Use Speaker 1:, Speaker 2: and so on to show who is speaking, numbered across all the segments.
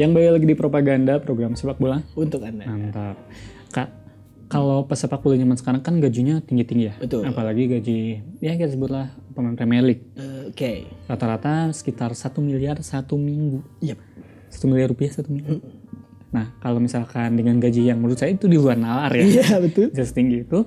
Speaker 1: Yang baik lagi di propaganda program sepak bola.
Speaker 2: Untuk Anda.
Speaker 1: Mantap. Kak, kalau pesepak bola zaman sekarang kan gajinya tinggi-tinggi ya.
Speaker 2: Betul.
Speaker 1: Apalagi gaji, ya kita sebutlah pemain Premier League.
Speaker 2: Oke.
Speaker 1: Rata-rata sekitar 1 miliar 1 minggu.
Speaker 2: Yep.
Speaker 1: 1 miliar rupiah 1 minggu. Nah, kalau misalkan dengan gaji yang menurut saya itu di luar nalar ya.
Speaker 2: Iya, betul.
Speaker 1: Just tinggi itu.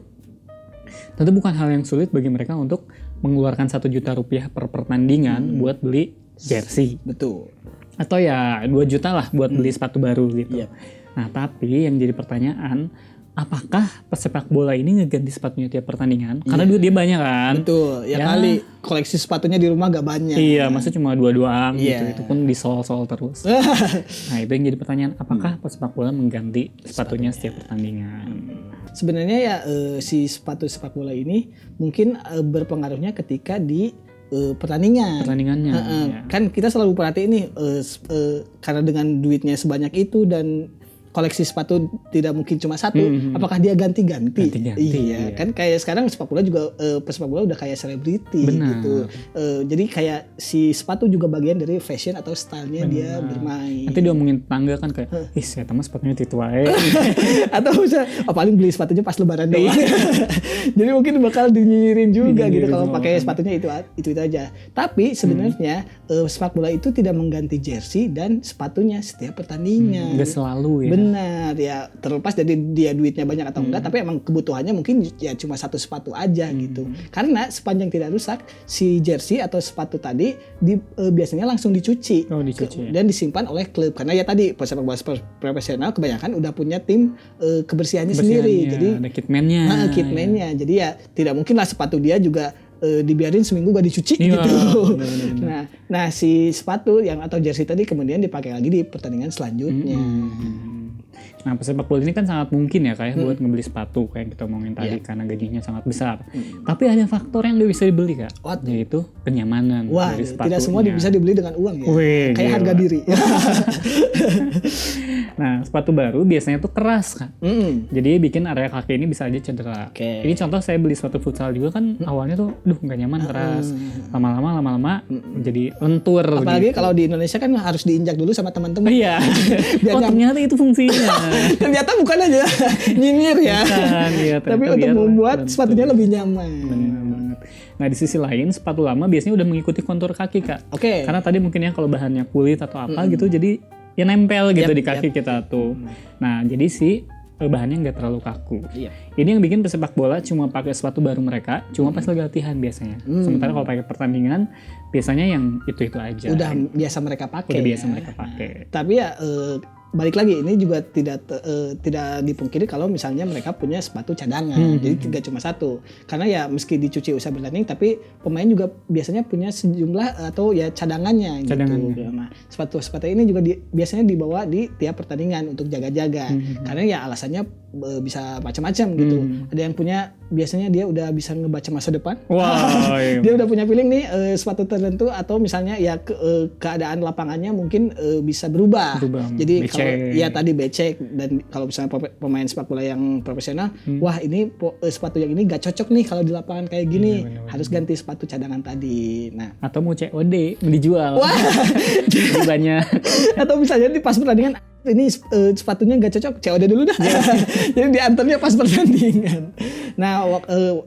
Speaker 1: Tentu bukan hal yang sulit bagi mereka untuk mengeluarkan 1 juta rupiah per pertandingan buat beli jersey.
Speaker 2: Betul.
Speaker 1: Atau ya 2 juta lah buat beli sepatu baru gitu.
Speaker 2: Yep.
Speaker 1: Nah, tapi yang jadi pertanyaan, apakah pesepak bola ini ngeganti sepatunya tiap pertandingan? Karena duit dia banyak kan.
Speaker 2: Betul. Ya kali koleksi sepatunya di rumah gak banyak.
Speaker 1: Iya, masa cuma 2 doang gitu.
Speaker 2: Iya.
Speaker 1: Itu pun disol-sol terus. Nah, itu yang jadi pertanyaan, apakah pesepak bola mengganti sepatunya setiap pertandingan?
Speaker 2: Sebenarnya ya si sepatu sepak bola ini mungkin berpengaruhnya ketika di pertandingannya.
Speaker 1: Ya.
Speaker 2: Kan kita selalu perhatiin nih karena dengan duitnya sebanyak itu dan koleksi sepatu tidak mungkin cuma satu, apakah dia ganti-ganti? Iya, kan kayak sekarang sepak bola juga pesepak bola udah kayak selebriti gitu. Jadi kayak si sepatu juga bagian dari fashion atau stylenya dia bermain.
Speaker 1: Nanti diomongin tetangga kan kayak, ih saya teman sepatunya itu wae.
Speaker 2: Atau bisa paling beli sepatunya pas lebaran doang. Jadi mungkin bakal dinyinyirin juga gitu kalau pakai sepatunya itu aja. Tapi sebenarnya sepak bola itu tidak mengganti jersey dan sepatunya setiap pertandingan.
Speaker 1: Gak selalu ya.
Speaker 2: Benar ya, terlepas dari dia duitnya banyak atau enggak, tapi emang kebutuhannya mungkin ya cuma satu sepatu aja gitu. Karena sepanjang tidak rusak, si jersey atau sepatu tadi biasanya langsung dicuci. Dan disimpan oleh klub. Karena ya tadi pesepak bola profesional kebanyakan udah punya tim kebersihannya sendiri. Jadi
Speaker 1: ada kitman-nya.
Speaker 2: Kitman-nya. Jadi ya tidak mungkin lah sepatu dia juga dibiarin seminggu gak dicuci gitu. Bener. Nah si sepatu yang atau jersey tadi kemudian dipakai lagi di pertandingan selanjutnya.
Speaker 1: Nah, pesepak bola ini kan sangat mungkin ya kayak buat ngebeli sepatu kayak yang kita omongin tadi karena gajinya sangat besar. Tapi ada faktor yang gak bisa dibeli Kak, yaitu kenyamanan dari sepatunya.
Speaker 2: Tidak semua bisa dibeli dengan uang ya. Kayak harga diri.
Speaker 1: Nah, sepatu baru biasanya tuh keras Kak. Jadi bikin area kaki ini bisa aja cedera. Ini contoh saya beli sepatu futsal juga kan awalnya tuh gak nyaman, keras. Lama-lama jadi lentur.
Speaker 2: Apalagi kalau di Indonesia kan harus diinjak dulu sama teman-teman.
Speaker 1: Iya. Ternyata itu fungsinya.
Speaker 2: Ternyata bukan aja nyinyir ya. Tapi untuk membuat sepatunya lebih nyaman.
Speaker 1: Benar banget. Nah di sisi lain sepatu lama biasanya udah mengikuti kontur kaki Kak. Karena tadi mungkin ya kalau bahannya kulit atau apa gitu jadi ya nempel gitu di kaki kita tuh. Nah jadi bahannya nggak terlalu kaku. Ini yang bikin pesepak bola cuma pakai sepatu baru mereka cuma pas lagi latihan biasanya. Sementara kalau pakai pertandingan biasanya yang itu aja.
Speaker 2: Udah biasa mereka pakai. Tapi ya balik lagi ini juga tidak dipungkiri kalau misalnya mereka punya sepatu cadangan. Jadi tidak cuma satu. Karena ya meski dicuci usai bertanding tapi pemain juga biasanya punya sejumlah atau ya cadangannya. Gitu. Nah, sepatu ini juga biasanya dibawa di tiap pertandingan untuk jaga-jaga. Karena ya alasannya bisa macam-macam gitu. Ada yang punya biasanya dia udah bisa ngebaca masa depan. Dia udah punya feeling nih sepatu tertentu atau misalnya ya keadaan lapangannya mungkin bisa berubah. Jadi kalau ya tadi becek dan kalau misalnya pemain sepak bola yang profesional, wah ini sepatu yang ini gak cocok nih kalau di lapangan kayak gini, harus ganti sepatu cadangan tadi. Nah,
Speaker 1: atau mau COD mau dijual. Banyak.
Speaker 2: Atau misalnya di pas pertandingan ini sepatunya gak cocok, COD dulu dah. Jadi diantarnya pas pertandingan. Nah,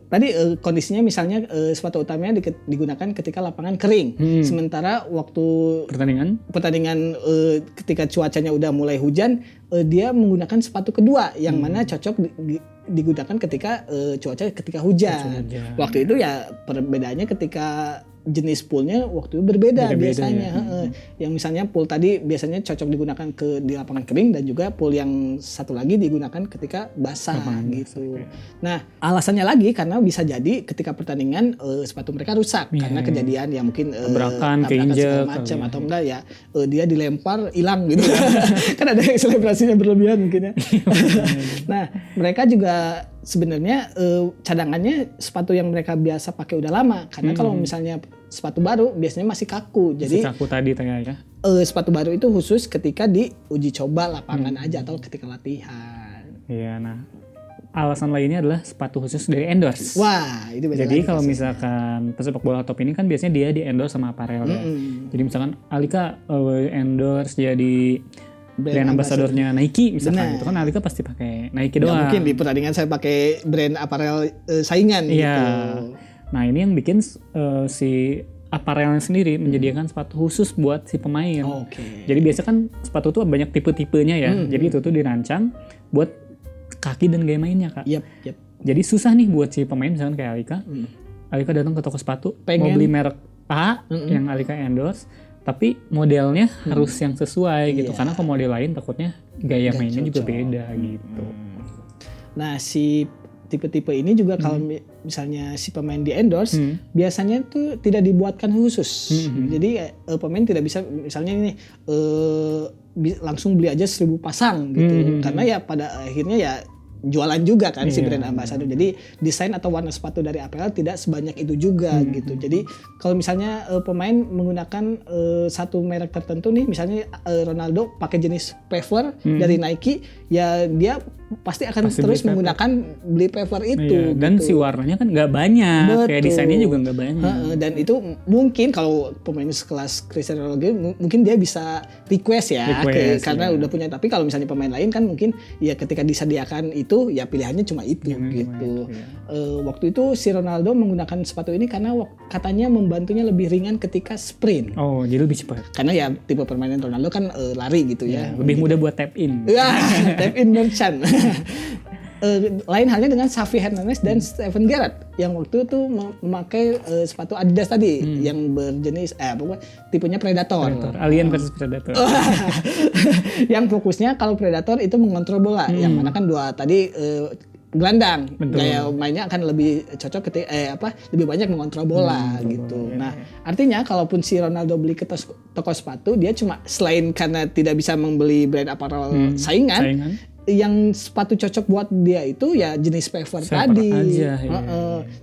Speaker 2: tadi kondisinya misalnya sepatu utamanya digunakan ketika lapangan kering. Sementara waktu pertandingan ketika cuacanya udah mulai hujan, dia menggunakan sepatu kedua yang mana cocok digunakan ketika ketika hujan. Waktu itu ya perbedaannya ketika jenis poolnya waktu itu berbeda biasanya. Ya. Yang misalnya pool tadi biasanya cocok digunakan di lapangan kering dan juga pool yang satu lagi digunakan ketika basah gitu. Nah alasannya lagi karena bisa jadi ketika pertandingan sepatu mereka rusak karena kejadian yang mungkin
Speaker 1: tabrakan segala
Speaker 2: macam atau enggak ya dia dilempar hilang gitu. Kan ada yang selebrasinya berlebihan mungkin ya. Nah mereka juga sebenarnya cadangannya sepatu yang mereka biasa pakai udah lama karena kalau misalnya sepatu baru biasanya masih kaku. Jadi
Speaker 1: kaku tadi ya.
Speaker 2: Sepatu baru itu khusus ketika diuji coba lapangan aja atau ketika latihan.
Speaker 1: Iya, nah alasan lainnya adalah sepatu khusus dari endorse.
Speaker 2: Wah, itu beda.
Speaker 1: Jadi kalau misalkan pesepak bola top ini kan biasanya dia di endorse sama apparel ya. Jadi misalkan Alika endorse jadi brand ambassador-nya Nike misalkan, itu kan Alika pasti pakai Nike doang.
Speaker 2: Mungkin di pertandingan saya pakai brand aparel saingan gitu.
Speaker 1: Nah ini yang bikin si aparelnya sendiri menyediakan sepatu khusus buat si pemain. Jadi biasa kan sepatu tuh banyak tipe-tipenya ya. Jadi itu tuh dirancang buat kaki dan gaya mainnya Kak. Jadi susah nih buat si pemain misalkan kayak Alika. Alika datang ke toko sepatu, mau beli merek A yang Alika endorse, tapi modelnya harus yang sesuai gitu. Karena kalau model lain takutnya gaya mainnya juga beda gitu.
Speaker 2: Nah si tipe-tipe ini juga kalau misalnya si pemain di endorse biasanya tuh tidak dibuatkan khusus. Jadi pemain tidak bisa misalnya ini langsung beli aja 1000 pasang gitu. Karena ya pada akhirnya ya jualan juga kan si brand ambassador. Jadi desain atau warna sepatu dari apparel tidak sebanyak itu juga gitu. Jadi kalau misalnya pemain menggunakan satu merek tertentu nih, misalnya Ronaldo pakai jenis paver dari Nike, ya dia pasti akan terus menggunakan beli paver itu.
Speaker 1: Dan
Speaker 2: gitu.
Speaker 1: si warnanya kan nggak banyak, kayak desainnya juga nggak banyak.
Speaker 2: Dan itu mungkin kalau pemain sekelas Cristiano Ronaldo mungkin dia bisa request karena udah punya. Tapi kalau misalnya pemain lain kan mungkin ya ketika disediakan itu ya pilihannya cuma itu gitu. Waktu itu si Ronaldo menggunakan sepatu ini karena katanya membantunya lebih ringan ketika sprint.
Speaker 1: Oh, jadi lebih cepat.
Speaker 2: Karena ya tipe permainan Ronaldo kan lari gitu ya.
Speaker 1: Lebih mudah buat tap in.
Speaker 2: Tap in merchant. Lain halnya dengan Xavi Hernandez dan Steven Gerrard yang waktu itu memakai sepatu Adidas tadi yang berjenis tipenya Predator.
Speaker 1: Alien versus Predator.
Speaker 2: Yang fokusnya kalau Predator itu mengontrol bola, yang mana kan dua tadi gelandang. Gaya mainnya akan lebih cocok ketika lebih banyak mengontrol bola gitu. Nah, artinya kalaupun si Ronaldo beli ke toko sepatu, dia cuma selain karena tidak bisa membeli brand apparel saingan, yang sepatu cocok buat dia itu ya jenis paver tadi.
Speaker 1: Aja,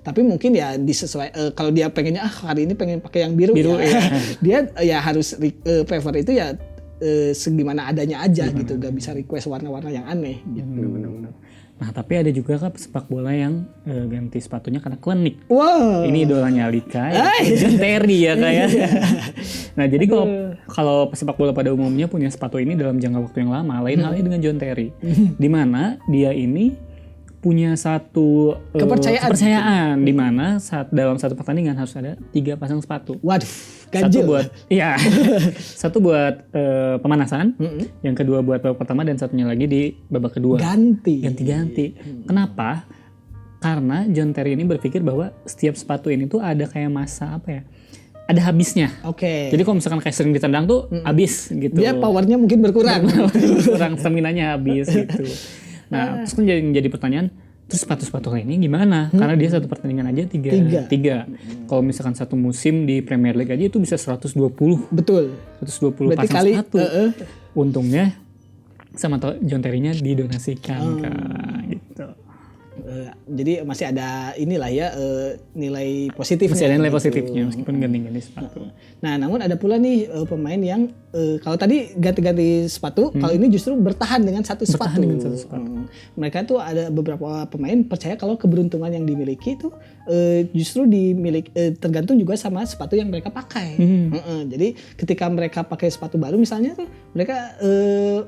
Speaker 2: Tapi mungkin ya disesuai kalau dia pengennya hari ini pengen pakai yang biru ya. Dia ya harus paver itu ya segimana adanya aja gitu, gak bisa request warna-warna yang aneh gitu.
Speaker 1: Benar. Nah tapi ada juga kan pesepak bola yang ganti sepatunya karena klinik.
Speaker 2: Wow.
Speaker 1: Ini idolanya Alika, John Terry ya kayak. Nah jadi kalau pesepak bola pada umumnya punya sepatu ini dalam jangka waktu yang lama, lain halnya dengan John Terry, di mana dia ini punya satu kepercayaan di mana dalam satu pertandingan harus ada 3 pasang sepatu.
Speaker 2: Waduh, ganjil.
Speaker 1: Satu buat pemanasan, yang kedua buat babak pertama, dan satunya lagi di babak kedua. Ganti. Kenapa? Karena John Terry ini berpikir bahwa setiap sepatu ini tuh ada kayak masa ada habisnya. Jadi kalau misalkan kayak sering ditendang tuh habis gitu.
Speaker 2: Dia powernya mungkin berkurang.
Speaker 1: Staminanya habis gitu. Nah, terus kan jadi pertanyaan, terus sepatu-sepatu ini gimana? Karena dia satu pertandingan aja tiga. Kalau misalkan satu musim di Premier League aja itu bisa 120.
Speaker 2: Betul.
Speaker 1: 120
Speaker 2: berarti
Speaker 1: pasang sepatu. Untungnya sama John Terry-nya didonasikan gitu.
Speaker 2: Jadi masih ada inilah ya nilai positifnya.
Speaker 1: Masih ada nilai positifnya meskipun ganti-ganti sepatu.
Speaker 2: Nah, namun ada pula nih pemain yang kalau tadi ganti-ganti sepatu, kalau ini justru bertahan dengan satu sepatu. Mereka tuh ada beberapa pemain percaya kalau keberuntungan yang dimiliki itu justru tergantung juga sama sepatu yang mereka pakai. Jadi ketika mereka pakai sepatu baru misalnya tuh mereka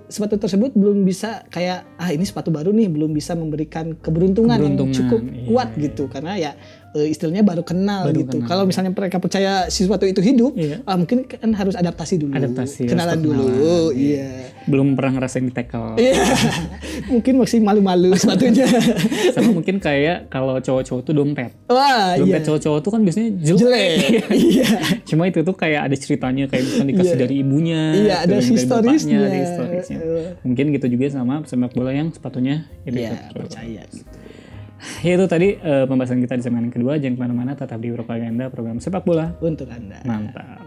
Speaker 2: sepatu tersebut belum bisa kayak ini sepatu baru nih belum bisa memberikan keberuntungan yang cukup kuat gitu karena ya istilahnya baru kenal gitu. Kalau misalnya mereka percaya si sepatu itu hidup, mungkin kan harus adaptasi dulu. Kenalan dulu.
Speaker 1: Belum pernah ngerasain di tackle.
Speaker 2: Mungkin masih malu-malu sepatunya.
Speaker 1: Sama mungkin kayak kalau cowok-cowok tuh dompet. Dompet cowok-cowok tuh kan biasanya jelek. Cuma itu tuh kayak ada ceritanya, kayak misalnya dikasih dari ibunya,
Speaker 2: ada historisnya.
Speaker 1: Mungkin gitu juga sama sepak bola yang sepatunya
Speaker 2: percaya gitu.
Speaker 1: Ya itu tadi pembahasan kita di segmen kedua. Jangan kemana-mana, tetap di Propaganda, program sepak bola
Speaker 2: untuk Anda.
Speaker 1: Mantap.